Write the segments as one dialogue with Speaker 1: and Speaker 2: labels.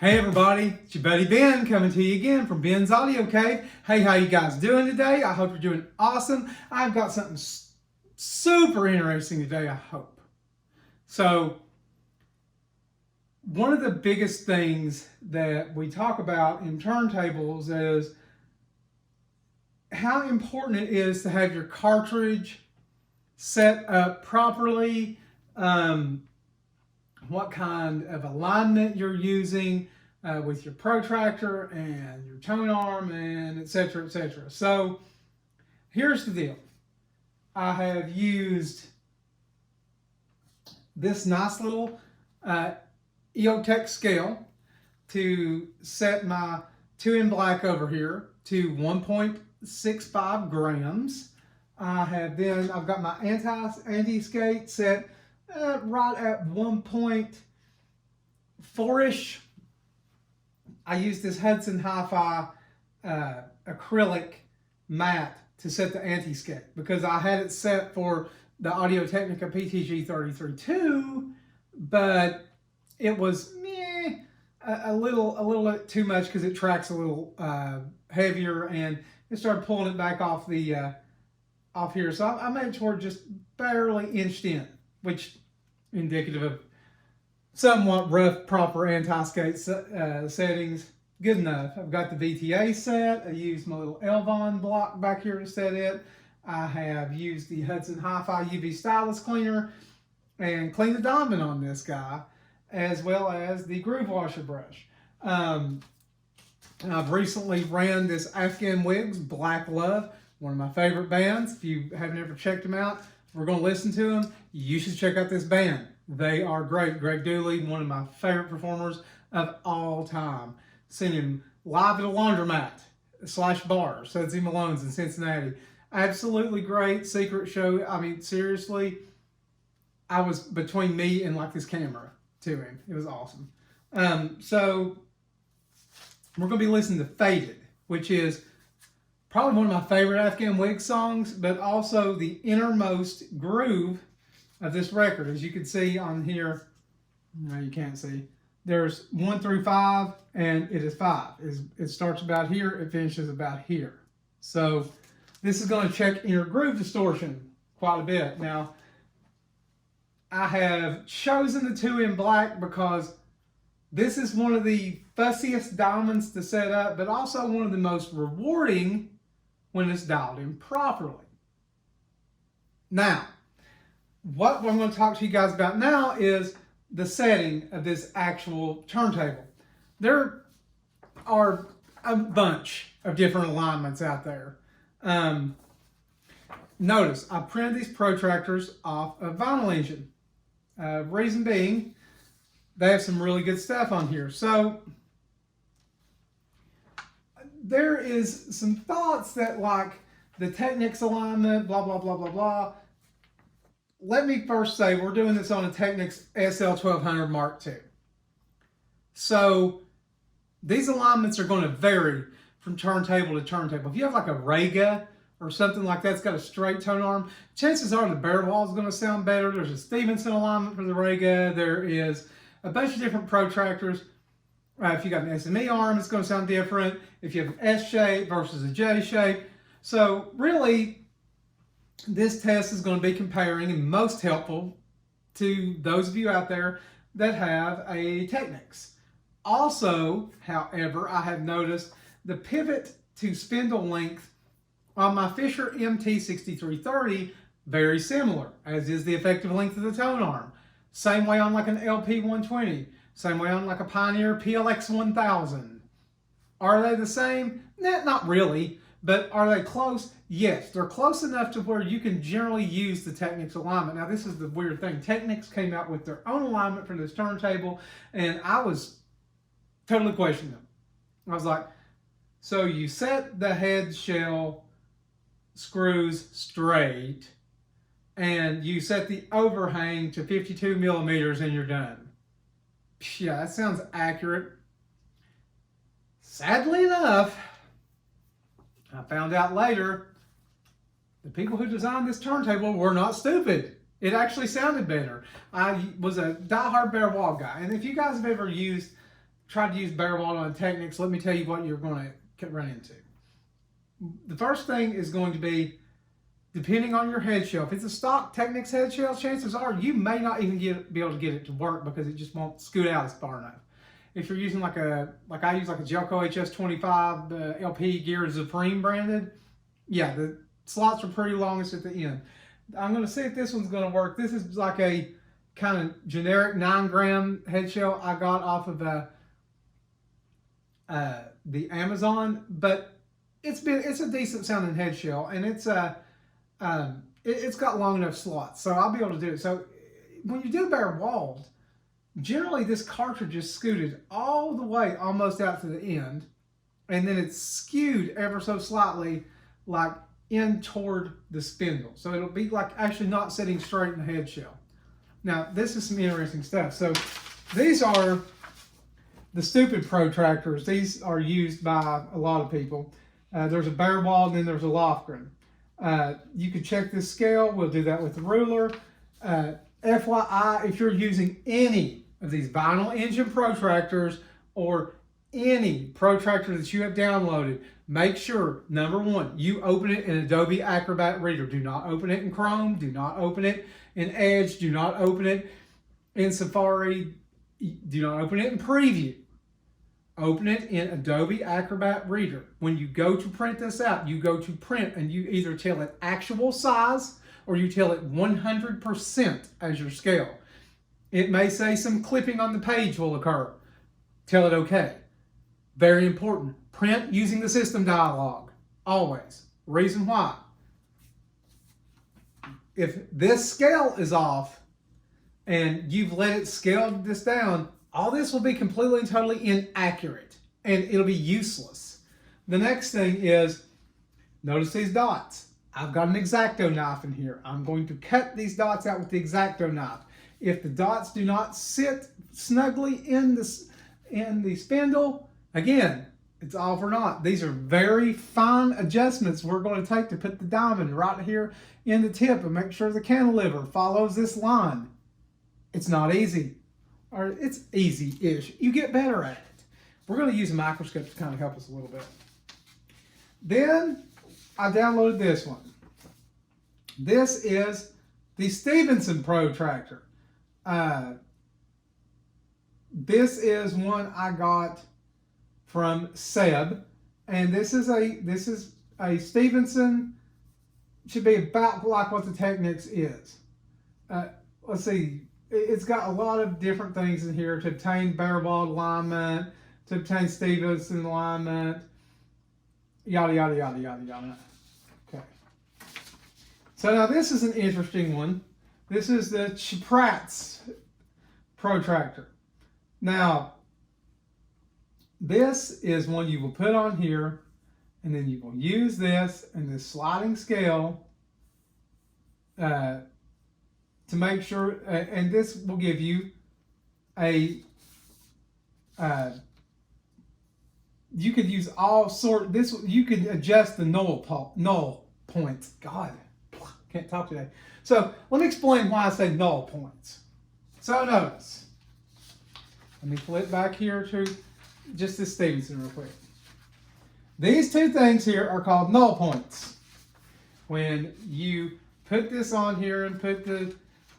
Speaker 1: Hey everybody, it's your buddy Ben coming to you again from Ben's Audio Cave. Hey, how you guys doing today? I hope you're doing awesome. I've got something super interesting today, I hope. So, one of the biggest things that we talk about in turntables is how important it is to have your cartridge set up properly, what kind of alignment you're using with your protractor and your tone arm, and etc., etc. So here's the deal. I have used this nice little EOTech scale to set my 2 in black over here to 1.65 grams. I've got my anti-skate set right at 1.4-ish. I use this Hudson Hi-Fi acrylic mat to set the anti-skate because I had it set for the Audio-Technica PTG 33.2, but it was a little too much because it tracks a little heavier, and it started pulling it back off the off here. So I made sure it just barely inched in, which indicative of somewhat rough, proper anti-skate settings. Good enough. I've got the VTA set. I used my little Elvon block back here to set it. I have used the Hudson Hi-Fi UV Stylus Cleaner and cleaned the diamond on this guy, as well as the groove washer brush. I've recently ran this Afghan Whigs Black Love, one of my favorite bands. If you haven't ever checked them out, we're going to listen to them. You should check out this band. They are great. Greg Dooley, one of my favorite performers of all time. Seen him live at a laundromat / bar, Sudsy Malone's in Cincinnati. Absolutely great secret show. I mean, seriously, I was between me and like this camera to him. It was awesome. So we're going to be listening to Faded, which is probably one of my favorite Afghan Whigs songs, but also the innermost groove of this record. As you can see on here, no, you can't see, there's 1 through 5, and it is 5. It starts about here, it finishes about here. So this is going to check inner groove distortion quite a bit. Now, I have chosen the 2 in black because this is one of the fussiest diamonds to set up, but also one of the most rewarding when it's dialed in properly. Now, what I'm going to talk to you guys about now is the setting of this actual turntable. There are a bunch of different alignments out there. Notice I printed these protractors off a vinyl engine. Reason being, they have some really good stuff on here. So there is some thoughts that like the Technics alignment, blah, blah, blah, blah, blah. Let me first say we're doing this on a Technics SL-1200mk2. So these alignments are going to vary from turntable to turntable. If you have like a Rega or something like that's got a straight tone arm, chances are the Baerwald is going to sound better. There's a Stevenson alignment for the Rega. There is a bunch of different protractors. If you got an SME arm, it's going to sound different. If you have an S shape versus a J shape. So really, this test is going to be comparing and most helpful to those of you out there that have a Technics. Also, however, I have noticed the pivot to spindle length on my Fisher MT6330 very similar, as is the effective length of the tone arm. Same way on like an LP120. Same way on like a Pioneer PLX1000. Are they the same? Nah, not really. But are they close? Yes, they're close enough to where you can generally use the Technics alignment. Now, this is the weird thing. Technics came out with their own alignment for this turntable, and I was totally questioning them. I was like, so you set the head shell screws straight, and you set the overhang to 52 millimeters, and you're done. Yeah, that sounds accurate. Sadly enough, I found out later, the people who designed this turntable were not stupid. It actually sounded better. I was a diehard Baerwald guy, and if you guys have ever used tried to use Baerwald on Technics, let me tell you what you're going to run into. The first thing is going to be, depending on your head shell. If it's a stock Technics head shell, chances are you may not even be able to get it to work because it just won't scoot out as far enough. If you're using like I use like a Jelco HS25, the LP gear is Supreme branded, yeah, the slots are pretty longest at the end. I'm going to see if this one's going to work. This is like a kind of generic 9-gram head shell I got off of the Amazon, but it's a decent sounding head shell, and it's got long enough slots, so I'll be able to do it. So when you do Baerwald, generally this cartridge is scooted all the way almost out to the end, and then it's skewed ever so slightly, like in toward the spindle. So it'll be like actually not sitting straight in the head shell. Now, this is some interesting stuff. So these are the stupid protractors. These are used by a lot of people. There's a Baerwald and then there's a Loefgren. You can check this scale. We'll do that with the ruler. FYI, if you're using any of these vinyl engine protractors or any protractor that you have downloaded, make sure, number one, you open it in Adobe Acrobat Reader. Do not open it in Chrome. Do not open it in Edge. Do not open it in Safari. Do not open it in Preview. Open it in Adobe Acrobat Reader. When you go to print this out, you go to print and you either tell it actual size or you tell it 100% as your scale. It may say some clipping on the page will occur. Tell it okay. Very important. Print using the system dialog. Always. Reason why. If this scale is off and you've let it scale this down, all this will be completely and totally inaccurate and it'll be useless. The next thing is, notice these dots. I've got an X-Acto knife in here. I'm going to cut these dots out with the X-Acto knife. If the dots do not sit snugly in the spindle, again, it's off or not. These are very fine adjustments we're going to take to put the diamond right here in the tip and make sure the cantilever follows this line. It's not easy, or it's easy-ish. You get better at it. We're going to use a microscope to kind of help us a little bit. Then I downloaded this one. This is the Stevenson protractor. This is one I got from Seb, and this is a Stevenson. Should be about like what the Technics is. Let's see. It's got a lot of different things in here to obtain Baerwald alignment, to obtain Stevenson alignment, yada, yada, yada, yada, yada. Okay. So now this is an interesting one. This is the Chiprat's protractor. Now, this is one you will put on here, and then you will use this and this sliding scale to make sure, and this will give you a, you could use all sort, this, you could adjust the null points. God, can't talk today. So let me explain why I say null points. So notice, let me flip back here to just this Stevenson real quick. These two things here are called null points. When you put this on here and put the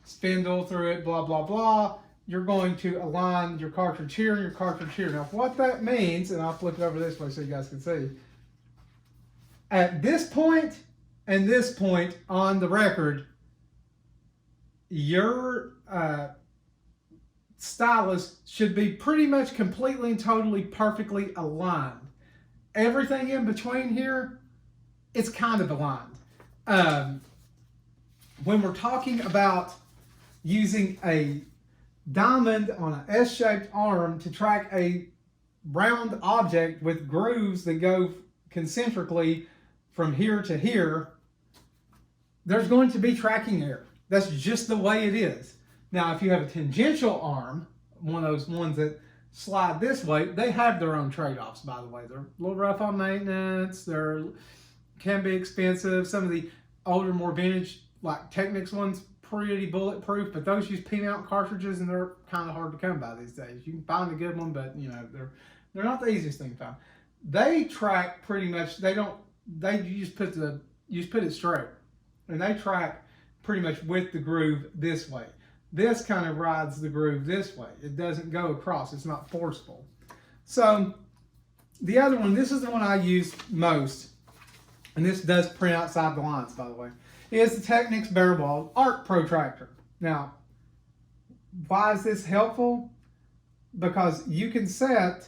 Speaker 1: spindle through it, blah, blah, blah, you're going to align your cartridge here and your cartridge here. Now, what that means, and I'll flip it over this way so you guys can see, at this point and this point on the record, your stylus should be pretty much completely and totally perfectly aligned. Everything in between here, it's kind of aligned. When we're talking about using a diamond on an S-shaped arm to track a round object with grooves that go concentrically from here to here, there's going to be tracking error. That's just the way it is. Now, if you have a tangential arm, one of those ones that slide this way, they have their own trade-offs, by the way. They're a little rough on maintenance. They can be expensive. Some of the older, more vintage, like Technics ones, pretty bulletproof, but those use P-mount cartridges, and they're kind of hard to come by these days. You can find a good one, but you know they're not the easiest thing to find. They track pretty much. You just put it straight, and they track pretty much with the groove this way. This kind of rides the groove this way. It doesn't go across. It's not forceful. So the other one, this is the one I use most, and this does print outside the lines, by the way, is the Technics Baerwald Arc Protractor. Now, why is this helpful? Because you can set,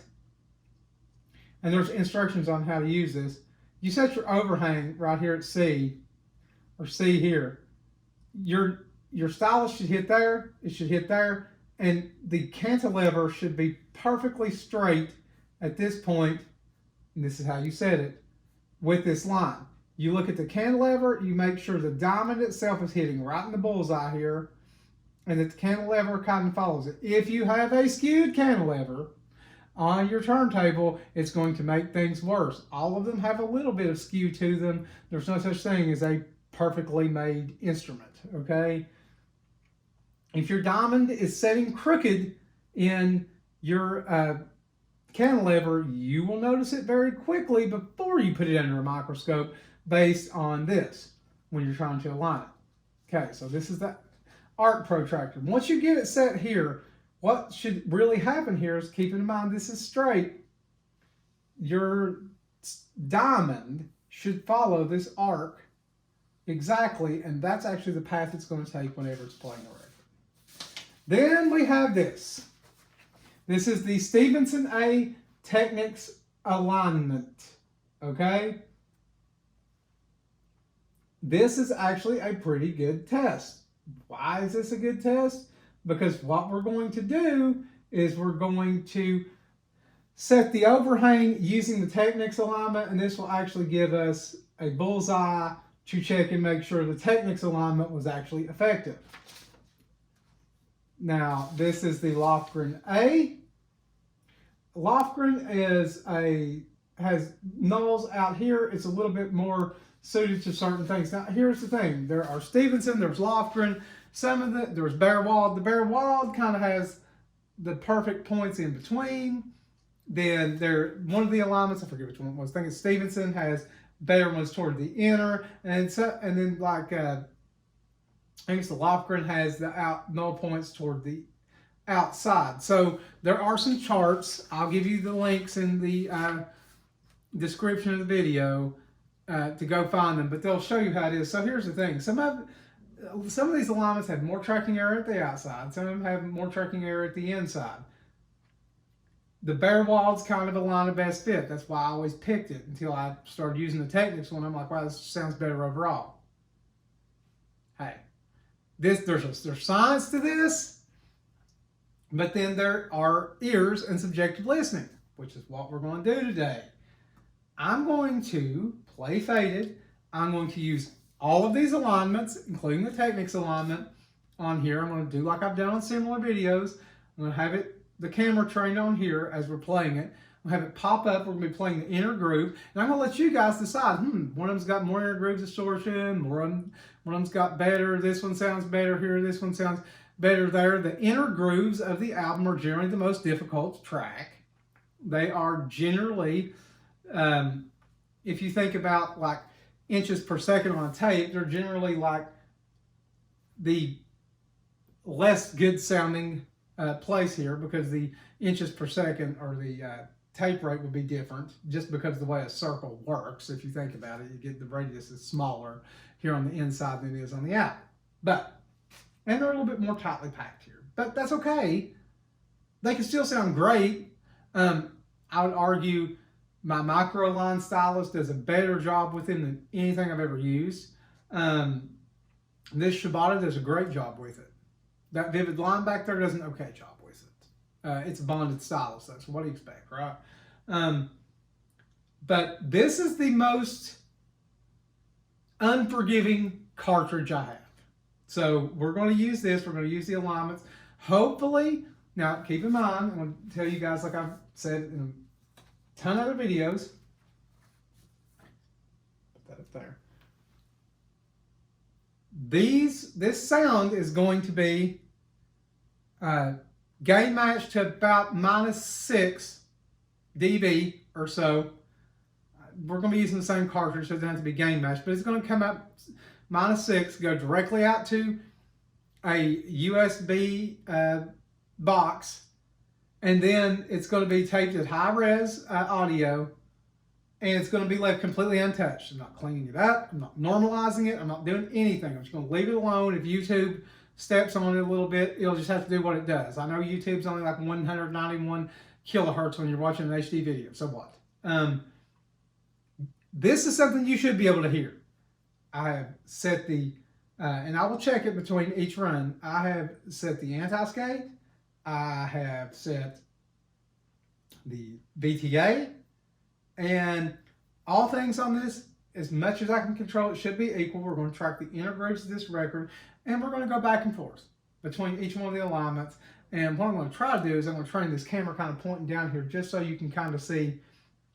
Speaker 1: and there's instructions on how to use this, you set your overhang right here at C, or C here. Your stylus should hit there, it should hit there, and the cantilever should be perfectly straight at this point, and this is how you set it, with this line. You look at the cantilever, you make sure the diamond itself is hitting right in the bullseye here, and that the cantilever kind of follows it. If you have a skewed cantilever on your turntable, it's going to make things worse. All of them have a little bit of skew to them. There's no such thing as a perfectly made instrument, okay? If your diamond is setting crooked in your cantilever, you will notice it very quickly before you put it under a microscope based on this when you're trying to align it. Okay, so this is the arc protractor. Once you get it set here, what should really happen here is, keep in mind this is straight, your diamond should follow this arc exactly, and that's actually the path it's going to take whenever it's playing a record. Then we have this. This is the Stevenson A Technics alignment, okay? This is actually a pretty good test. Why is this a good test? Because what we're going to do is we're going to set the overhang using the Technics alignment, and this will actually give us a bullseye to check and make sure the Technics alignment was actually effective. Now, this is the Loefgren A. Loefgren has nulls out here. It's a little bit more suited to certain things. Now, here's the thing. There are Stevenson, there's Loefgren, there's Baerwald. The Baerwald kind of has the perfect points in between. Then one of the alignments, I forget which one it was, I think it's Stevenson, has better ones toward the inner, and then like I think it's the Loefgren has the null points toward the outside. So there are some charts. I'll give you the links in the description of the video to go find them, but they'll show you how it is. So here's the thing. Some of these alignments have more tracking error at the outside. Some of them have more tracking error at the inside. The Baerwald's kind of align the best fit. That's why I always picked it until I started using the Technics one. I'm like, wow, this sounds better overall. Hey, there's science to this, but then there are ears and subjective listening, which is what we're going to do today. I'm going to play faded. I'm going to use all of these alignments, including the Technics alignment on here. I'm going to do like I've done on similar videos. I'm going to have the camera trained on here as we're playing it. We'll have it pop up. We're going to be playing the inner groove. And I'm going to let you guys decide, one of them's got more inner groove distortion, one of them's got better, this one sounds better here, this one sounds better there. The inner grooves of the album are generally the most difficult to track. They are generally, if you think about like inches per second on a tape, they're generally like the less good sounding place here, because the inches per second or the tape rate would be different just because of the way a circle works. If you think about it, you get the radius is smaller here on the inside than it is on the out. And they're a little bit more tightly packed here, but that's okay. They can still sound great. I would argue my micro line stylus does a better job with them than anything I've ever used. This Shibata does a great job with it. That Vivid line back there does an okay job with it. It's a bonded stylus, so what do you expect, right? But this is the most unforgiving cartridge I have. So we're going to use this. We're going to use the alignments. Hopefully, now keep in mind, I'm going to tell you guys, like I've said in a ton of other videos. Put that up there. This sound is going to be gain matched to about -6 dB or so. We're going to be using the same cartridge, so it doesn't have to be gain matched, but it's going to come out -6, go directly out to a USB box, and then it's going to be taped at high res audio, and it's going to be left completely untouched. I'm not cleaning it up, I'm not normalizing it, I'm not doing anything. I'm just going to leave it alone. If YouTube steps on it a little bit, it'll just have to do what it does. I know YouTube's only like 191 kilohertz when you're watching an HD video, so what? This is something you should be able to hear. I have set the, and I will check it between each run, I have set the anti-skate, I have set the VTA, and all things on this, as much as I can control it, should be equal. We're going to track the inner grooves of this record, and we're going to go back and forth between each one of the alignments. And what I'm going to try to do is I'm going to train this camera kind of pointing down here just so you can kind of see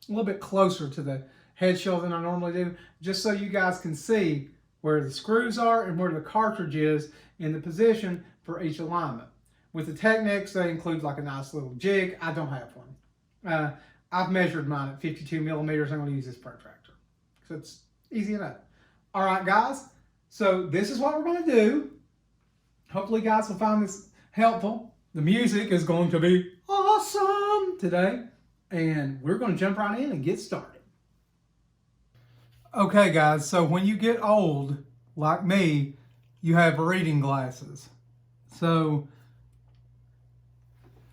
Speaker 1: a little bit closer to the head shield than I normally do, just so you guys can see where the screws are and where the cartridge is in the position for each alignment. With the Technics, they include like a nice little jig. I don't have one. I've measured mine at 52 millimeters. I'm going to use this protractor. So it's easy enough. All right, guys. So this is what we're going to do. Hopefully, you guys will find this helpful. The music is going to be awesome today. And we're going to jump right in and get started. Okay, guys. So when you get old, like me, you have reading glasses. So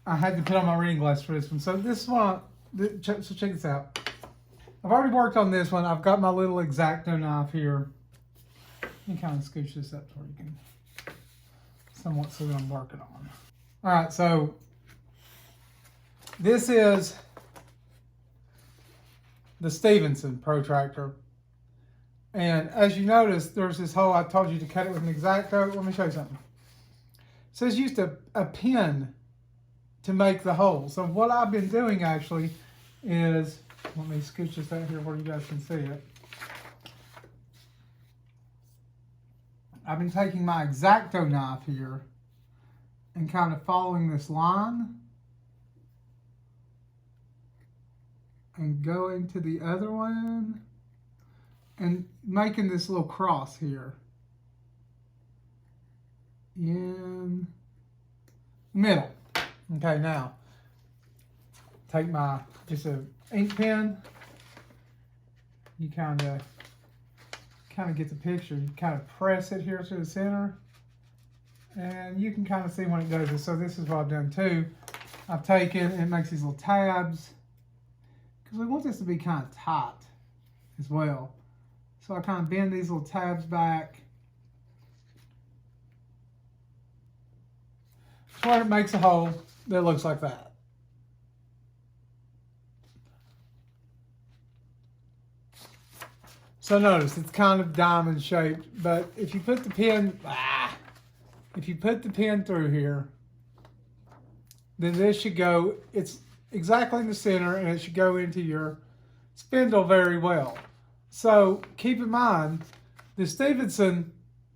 Speaker 1: I had to put on my reading glasses for this one. So this is what, so check this out. I've already worked on this one. I've got my little X-Acto knife here. You can kind of scooch this up so you can somewhat see what I'm working on. All right, so this is the Stevenson protractor. And as you notice, there's this hole. I told you to cut it with an X-Acto. Let me show you something. It says use a pin to make the hole. So what I've been doing actually is, let me scooch this out here where you guys can see it. I've been taking my X-Acto knife here and kind of following this line and going to the other one and making this little cross here in the middle. Okay, now take my just a ink pen. You kind of get the picture. You kind of press it here to the center, and you can kind of see when it does this. So this is what I've done too. I've taken and it makes these little tabs because we want this to be kind of tight as well. So I kind of bend these little tabs back. So it makes a hole that looks like that. So notice it's kind of diamond shaped, but if you put the pin, through here, then this should go, it's exactly in the center and it should go into your spindle very well. So keep in mind, the Stevenson,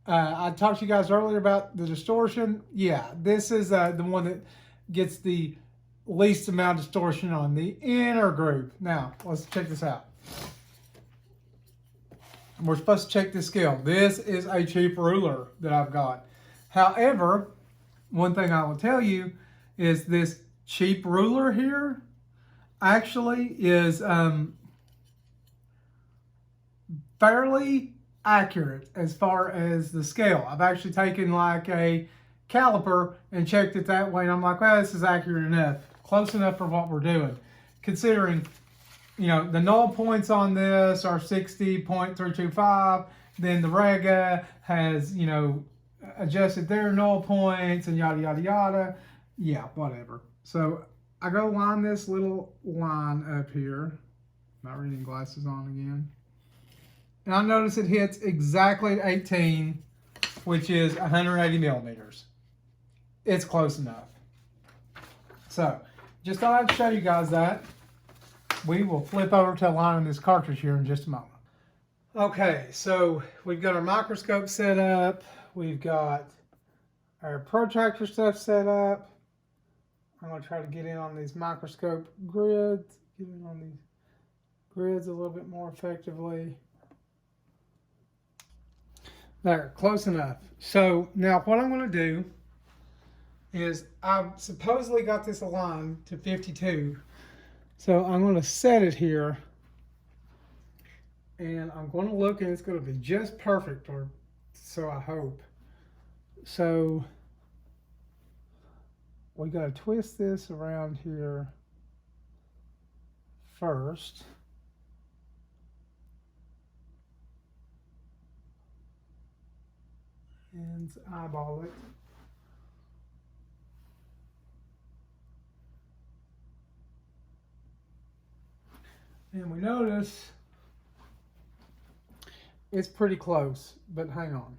Speaker 1: I talked to you guys earlier about the distortion. Yeah, this is the one that gets the least amount of distortion on the inner groove. Now, let's check this out. We're supposed to check this scale. This is a cheap ruler that I've got. However, one thing I will tell you is this cheap ruler here actually is fairly accurate as far as the scale. I've actually taken like a caliper and checked it that way, and I'm like, well, this is accurate enough, close enough for what we're doing. Considering, you know, the null points on this are 60.325, then the Rega has, you know, adjusted their null points and yada, yada, yada. Yeah, whatever. So I go line this little line up here. My reading glasses on again. And I notice it hits exactly at 18, which is 180 millimeters. It's close enough. So, just thought I'd show you guys that. We will flip over to aligning this cartridge here in just a moment. Okay, so we've got our microscope set up. We've got our protractor stuff set up. I'm going to try to get in on these microscope grids, get in on these grids a little bit more effectively. There, close enough. So now what I'm going to do is I've supposedly got this aligned to 52. So I'm going to set it here. And I'm going to look, and it's going to be just perfect, or so I hope. So we got to twist this around here first. And eyeball it. And we notice it's pretty close, but hang on.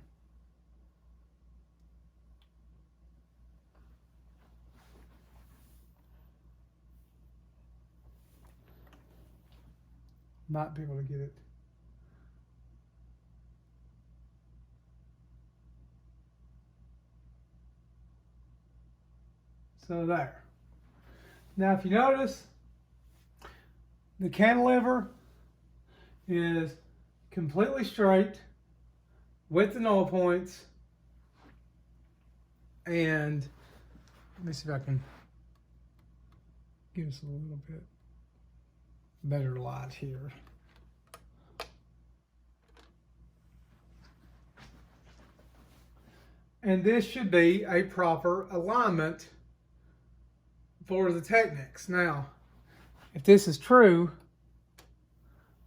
Speaker 1: Might be able to get it. So there. Now if you notice, the cantilever is completely straight with the null points, and let me see if I can give us a little bit better light here. And this should be a proper alignment for the Technics. Now, if this is true,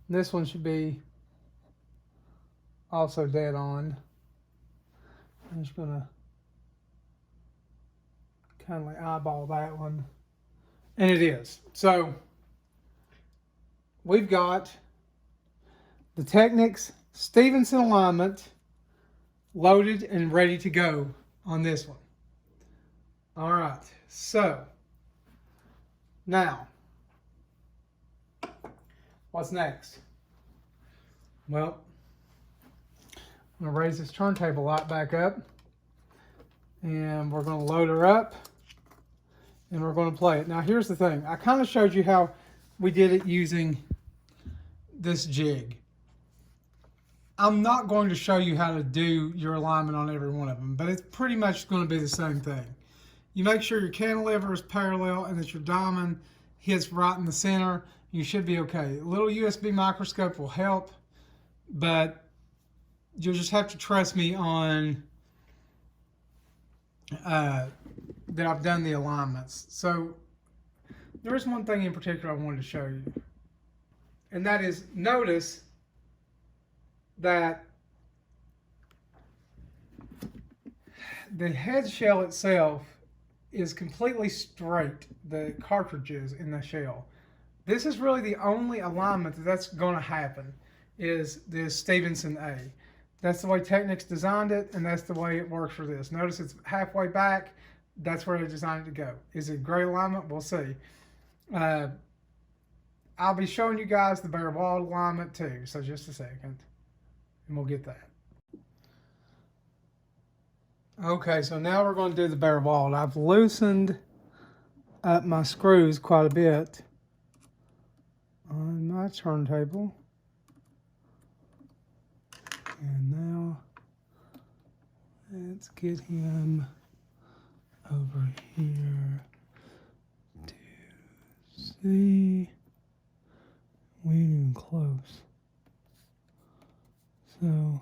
Speaker 1: this one should be also dead on. I'm just going to kind of eyeball that one. And it is. So, we've got the Technics Stevenson alignment loaded and ready to go on this one. All right. So, now, what's next? Well, I'm going to raise this turntable light back up, and we're going to load her up, and we're going to play it. Now, here's the thing. I kind of showed you how we did it using this jig. I'm not going to show you how to do your alignment on every one of them, but it's pretty much going to be the same thing. You make sure your cantilever is parallel and that your diamond hits right in the center. You should be okay. A little USB microscope will help, but you'll just have to trust me on that I've done the alignments. So there is one thing in particular I wanted to show you, and that is, notice that the head shell itself is completely straight, the cartridges in the shell. This is really the only alignment that's going to happen, is this Stevenson A. That's the way Technics designed it, and that's the way it works for this. Notice it's halfway back. That's where they designed it to go. Is it great alignment? We'll see. I'll be showing you guys the Baerwald alignment too, so just a second, and we'll get that. Okay, so now we're going to do the Baerwald. I've loosened up my screws quite a bit on my turntable. And now let's get him over here to see. We ain't even close. So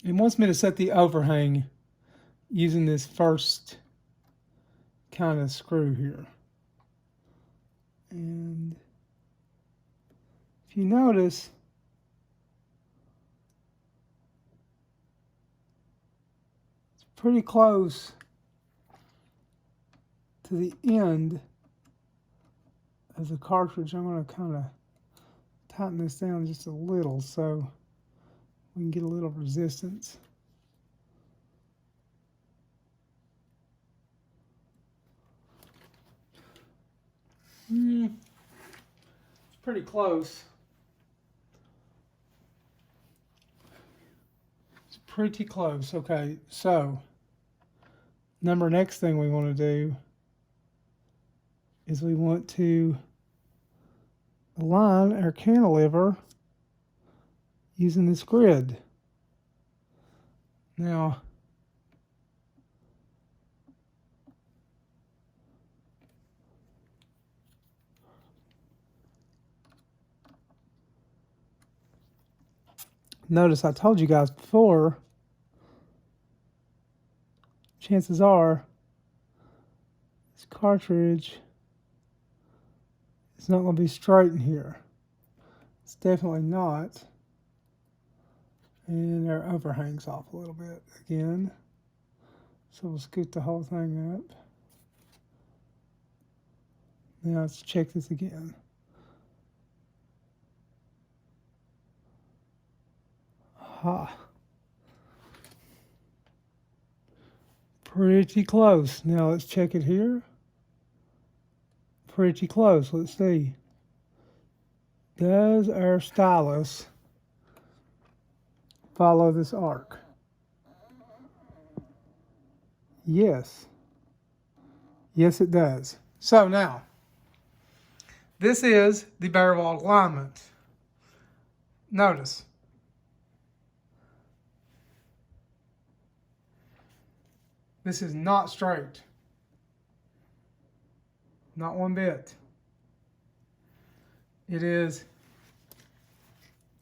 Speaker 1: it wants me to set the overhang using this first kind of screw here. And if you notice, it's pretty close to the end of the cartridge. I'm going to kind of tighten this down just a little so we can get a little resistance. It's pretty close. It's pretty close. Okay, so next thing we want to do is we want to align our cantilever using this grid. Now, notice I told you guys before, chances are this cartridge is not going to be straight in here. It's definitely not. And our overhang's off a little bit again. So we'll scoot the whole thing up. Now let's check this again. Aha. Pretty close. Now let's check it here. Pretty close. Let's see. Does our stylus follow this arc? Yes. Yes, it does. So now, this is the Baerwald alignment. Notice. This is not straight. Not one bit. It is,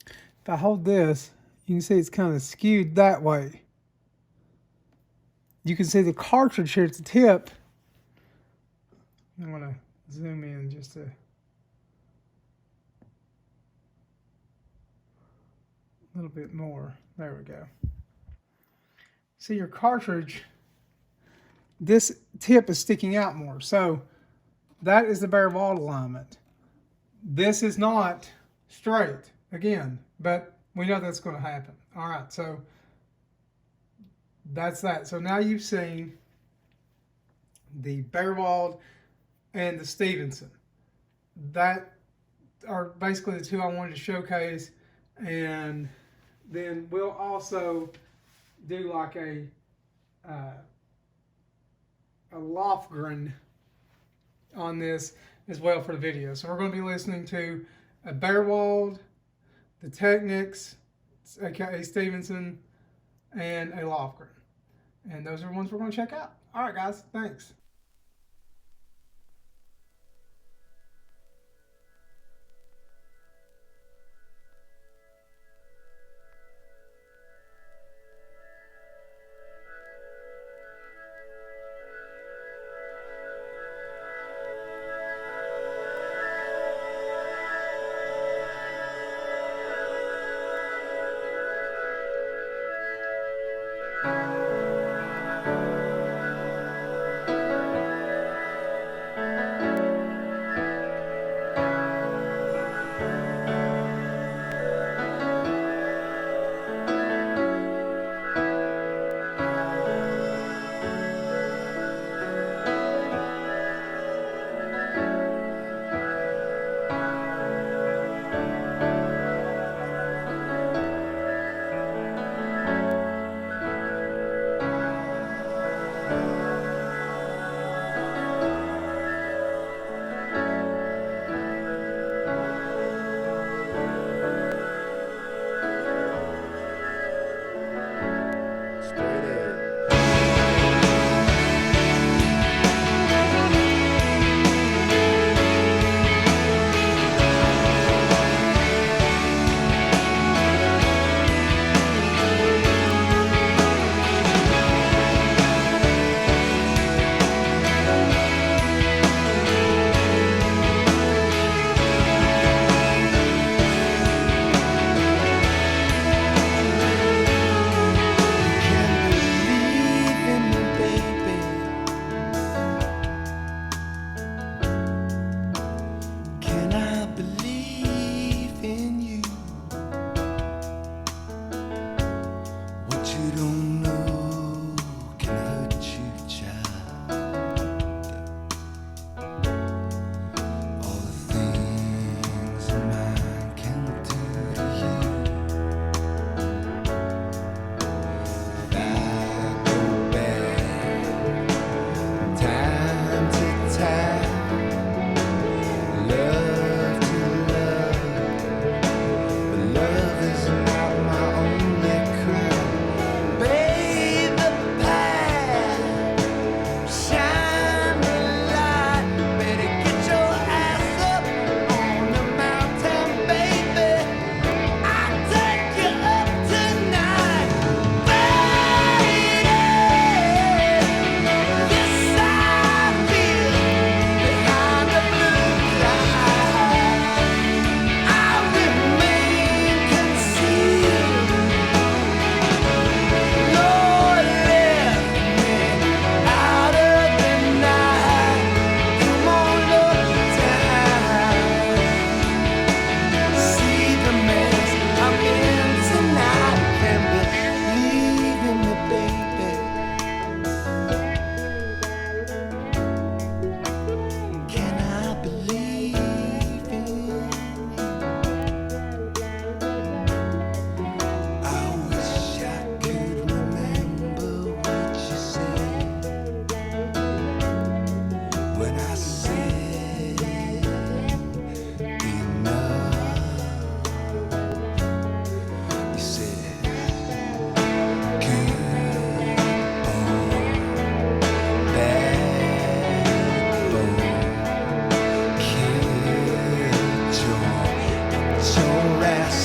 Speaker 1: if I hold this, you can see it's kind of skewed that way. You can see the cartridge here at the tip. I'm going to zoom in just a little bit more. There we go. See your cartridge, this tip is sticking out more. So that is the Baerwald alignment. This is not straight, again, but we know that's going to happen. All right, so that's that. So now you've seen the Baerwald and the Stevenson. That are basically the two I wanted to showcase. And then we'll also do like a Loefgren on this as well for the video. So we're going to be listening to a Baerwald, the Technics, aka Stevenson, and a Loefgren. And those are the ones we're going to check out. All right, guys. Thanks.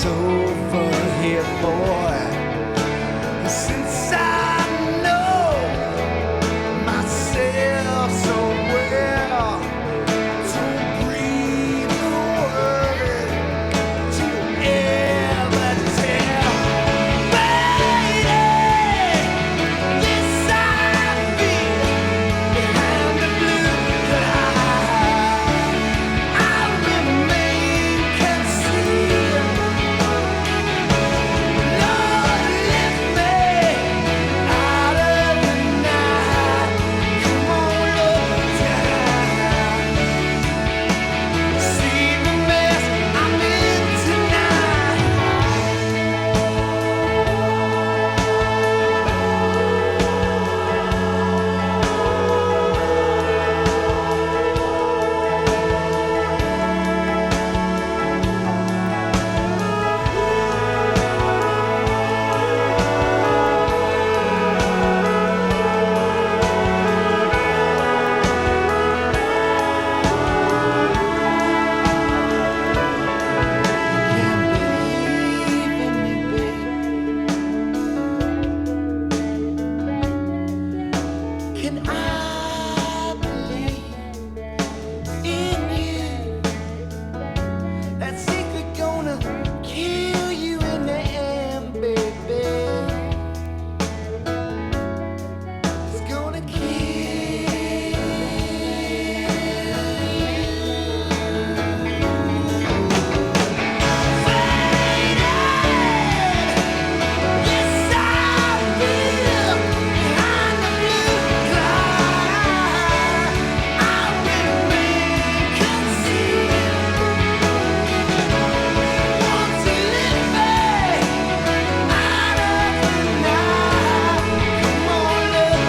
Speaker 2: over here, boy. Since I know myself so well, don't breathe a word to ever tell. Baby, this I feel behind the blue cloud. I remain concealed. Lord, lift me out of the night. Come on, look down. See the mess I'm in tonight. Can I believe in you? That secret gonna kill you in the end, baby. It's gonna kill you. Faded, yes I feel behind the blue cloud. I remain concealed. Want to lift me out of the night. Come on, look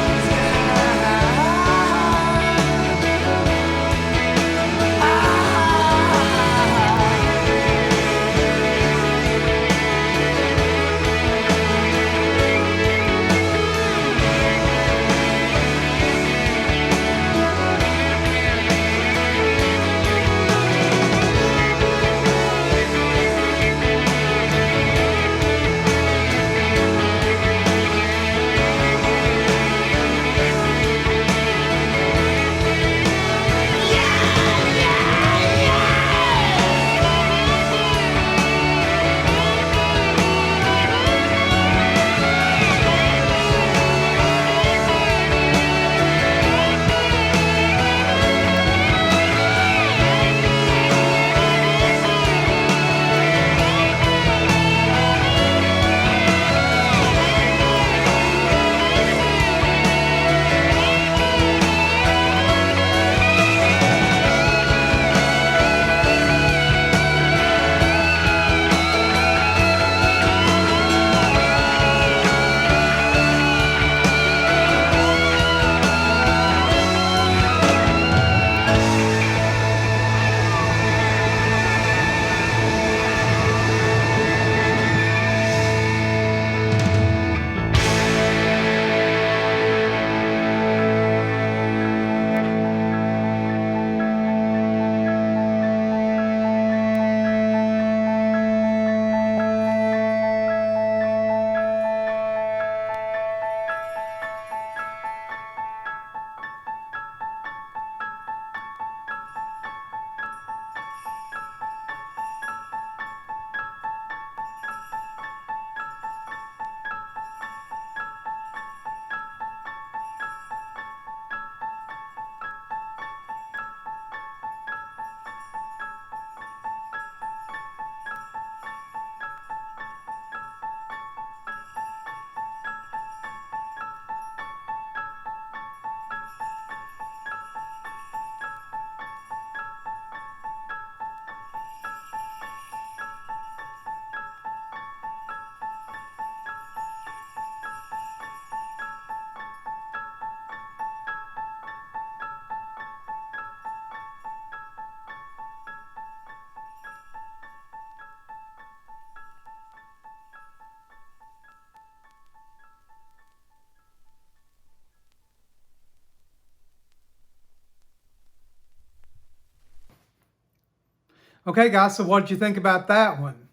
Speaker 1: Okay, guys, so what did you think about that one?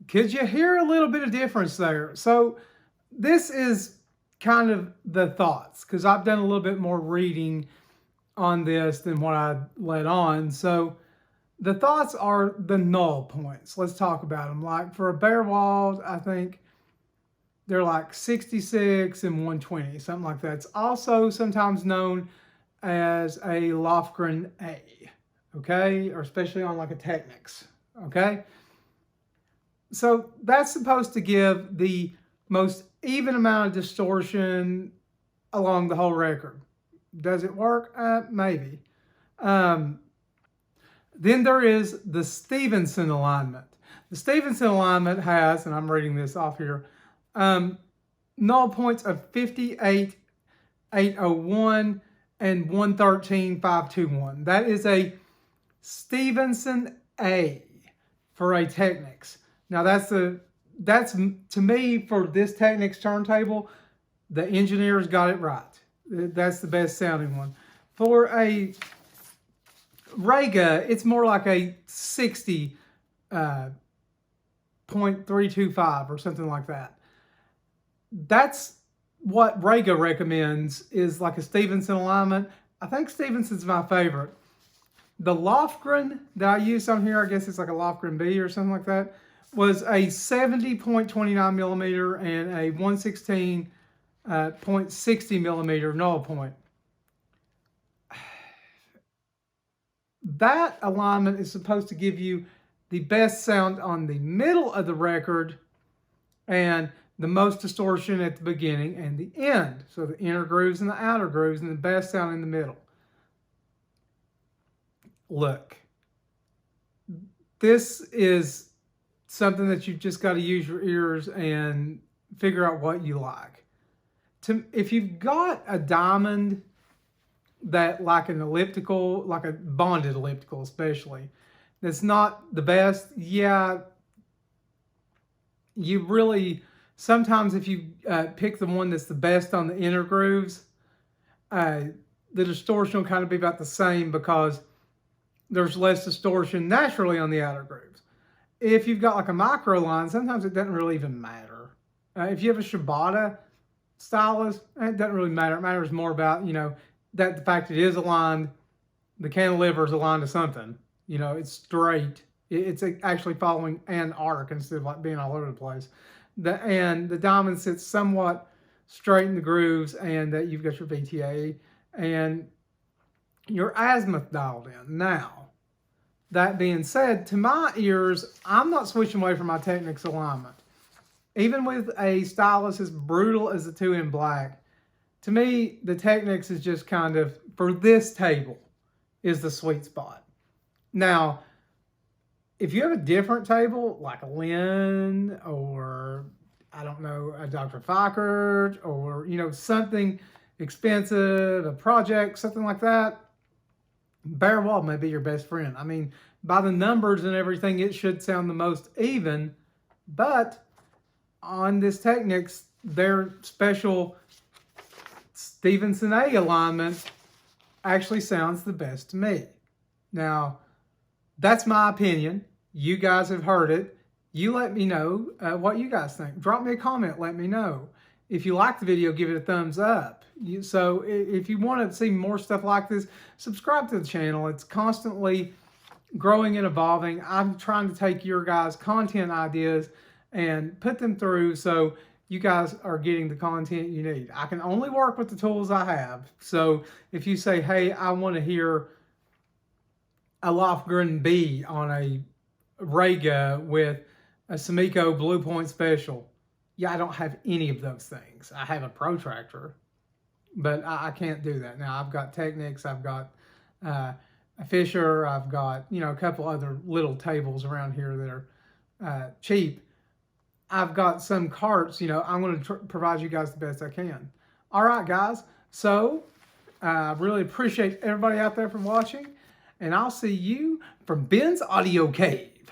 Speaker 1: Could you hear a little bit of difference there? So this is kind of the thoughts, because I've done a little bit more reading on this than what I let on. So the thoughts are the null points. Let's talk about them. Like for a Baerwald, I think they're like 66 and 120, something like that. It's also sometimes known as a Loefgren A, okay? Or especially on like a Technics, okay? So that's supposed to give the most even amount of distortion along the whole record. Does it work? Maybe. Then there is the Stevenson alignment. The Stevenson alignment has, and I'm reading this off here, null points of 58,801 and 113,521. That is a Stevenson A for a Technics. Now that's to me, for this Technics turntable, the engineers got it right. That's the best sounding one. For a Rega, it's more like a 60.325 or something like that. That's what Rega recommends, is like a Stevenson alignment. I think Stevenson's my favorite. The Loefgren that I used on here, I guess it's like a Loefgren B or something like that, was a 70.29 millimeter and a 116.60 millimeter null point. That alignment is supposed to give you the best sound on the middle of the record and the most distortion at the beginning and the end. So the inner grooves and the outer grooves, and the best sound in the middle. Look, this is something that you've just got to use your ears and figure out what you like. If you've got a diamond that, like an elliptical, like a bonded elliptical especially, that's not the best, yeah, you really, sometimes if you pick the one that's the best on the inner grooves, the distortion will kind of be about the same because there's less distortion naturally on the outer grooves. If you've got like a micro line, sometimes it doesn't really even matter. If you have a Shibata stylus, it doesn't really matter. It matters more about, you know, that the fact it is aligned, the cantilever is aligned to something. You know, it's straight. It's actually following an arc instead of like being all over the place. And the diamond sits somewhat straight in the grooves, and that you've got your VTA and your azimuth dialed in. Now, that being said, to my ears, I'm not switching away from my Technics alignment. Even with a stylus as brutal as the 2M Black, to me, the Technics is just kind of, for this table, is the sweet spot. Now, if you have a different table, like a Lynn, or, I don't know, a Dr. Fockert, or, you know, something expensive, a project, something like that, Baerwald may be your best friend. I mean, by the numbers and everything, it should sound the most even, but on this Technics, their special Stevenson A alignment actually sounds the best to me. Now, that's my opinion. You guys have heard it. You let me know what you guys think. Drop me a comment, let me know. If you like the video, give it a thumbs up. So if you want to see more stuff like this, subscribe to the channel. It's constantly growing and evolving. I'm trying to take your guys' content ideas and put them through so you guys are getting the content you need. I can only work with the tools I have. So if you say, hey, I want to hear a Loefgren B on a Rega with a Sumiko Blue Point Special, yeah, I don't have any of those things. I have a Protractor, but I can't do that. Now, I've got Technics, I've got a Fisher, I've got, you know, a couple other little tables around here that are cheap. I've got some carts, you know, I'm going to provide you guys the best I can. All right, guys. So, I really appreciate everybody out there for watching, and I'll see you from Ben's Audio Cave.